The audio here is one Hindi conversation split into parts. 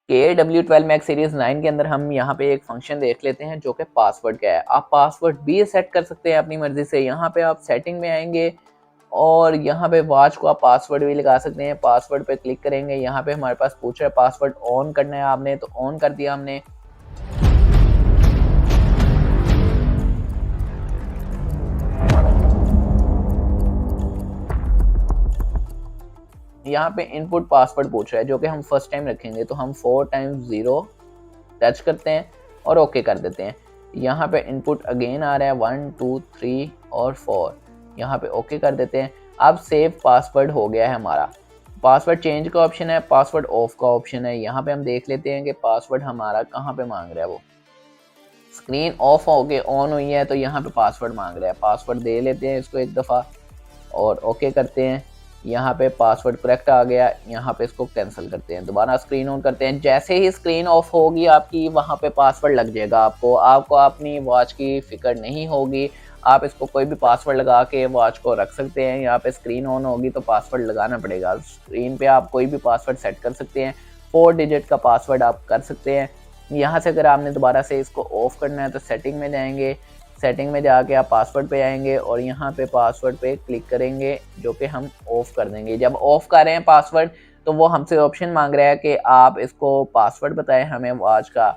KW12 Max सीरीज 9 के अंदर हम यहाँ पे एक फंक्शन देख लेते हैं जो कि पासवर्ड का है। आप पासवर्ड भी सेट कर सकते हैं अपनी मर्जी से। यहाँ पे आप सेटिंग में आएंगे और यहाँ पे वॉच को आप पासवर्ड भी लगा सकते हैं। पासवर्ड पे क्लिक करेंगे, यहाँ पे हमारे पास पूछ रहा है पासवर्ड ऑन करना है आपने, तो ऑन कर दिया हमने। यहाँ पे इनपुट पासवर्ड पूछ रहा है जो कि हम फर्स्ट टाइम रखेंगे, तो हम 4 टाइम्स 0 टच करते हैं और ओके कर देते हैं। यहाँ पे इनपुट अगेन आ रहा है 1 2 3 और 4, यहाँ पे ओके कर देते हैं। अब सेव पासवर्ड हो गया है हमारा। पासवर्ड चेंज का ऑप्शन है, पासवर्ड ऑफ का ऑप्शन है। यहाँ पे हम देख लेते हैं कि पासवर्ड हमारा कहाँ पे मांग रहा है। वो स्क्रीन ऑफ हो के ऑन हुई है तो यहाँ पे पासवर्ड मांग रहा है। पासवर्ड दे लेते हैं इसको एक दफ़ा और ओके करते हैं। यहाँ पे पासवर्ड करेक्ट आ गया, यहाँ पे इसको कैंसिल करते हैं। दोबारा स्क्रीन ऑन करते हैं। जैसे ही स्क्रीन ऑफ होगी आपकी, वहाँ पे पासवर्ड लग जाएगा। आपको अपनी वॉच की फिक्र नहीं होगी। आप इसको कोई भी पासवर्ड लगा के वॉच को रख सकते हैं। यहाँ पे स्क्रीन ऑन होगी तो पासवर्ड लगाना पड़ेगा। स्क्रीन पे आप कोई भी पासवर्ड सेट कर सकते हैं। 4 डिजिट का पासवर्ड आप कर सकते हैं। यहाँ से अगर आपने दोबारा से इसको ऑफ करना है तो सेटिंग में जाएंगे। सेटिंग में जाके आप पासवर्ड पे आएंगे और यहाँ पे पासवर्ड पे क्लिक करेंगे जो कि हम ऑफ कर देंगे। जब ऑफ कर रहे हैं पासवर्ड तो वो हमसे ऑप्शन मांग रहा है कि आप इसको पासवर्ड बताएं हमें वॉच का।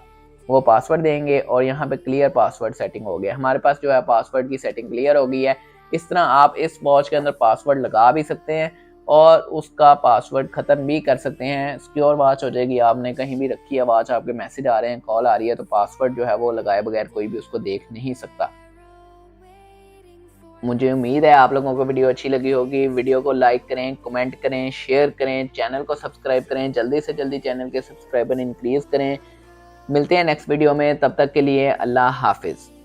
वो पासवर्ड देंगे और यहाँ पे क्लियर पासवर्ड सेटिंग हो गया। हमारे पास जो है पासवर्ड की सेटिंग क्लियर हो गई है। इस तरह आप इस वॉच के अंदर पासवर्ड लगा भी सकते हैं और उसका पासवर्ड ख़त्म भी कर सकते हैं। सिक्योर वॉच हो जाएगी। आपने कहीं भी रखी है वॉच, आपके मैसेज आ रहे हैं, कॉल आ रही है, तो पासवर्ड जो है वो लगाए बगैर कोई भी उसको देख नहीं सकता। मुझे उम्मीद है आप लोगों को वीडियो अच्छी लगी होगी। वीडियो को लाइक करें, कमेंट करें, शेयर करें, चैनल को सब्सक्राइब करें। जल्दी से जल्दी चैनल के सब्सक्राइबर इंक्रीज़ करें। मिलते हैं नेक्स्ट वीडियो में, तब तक के लिए अल्लाह हाफिज़।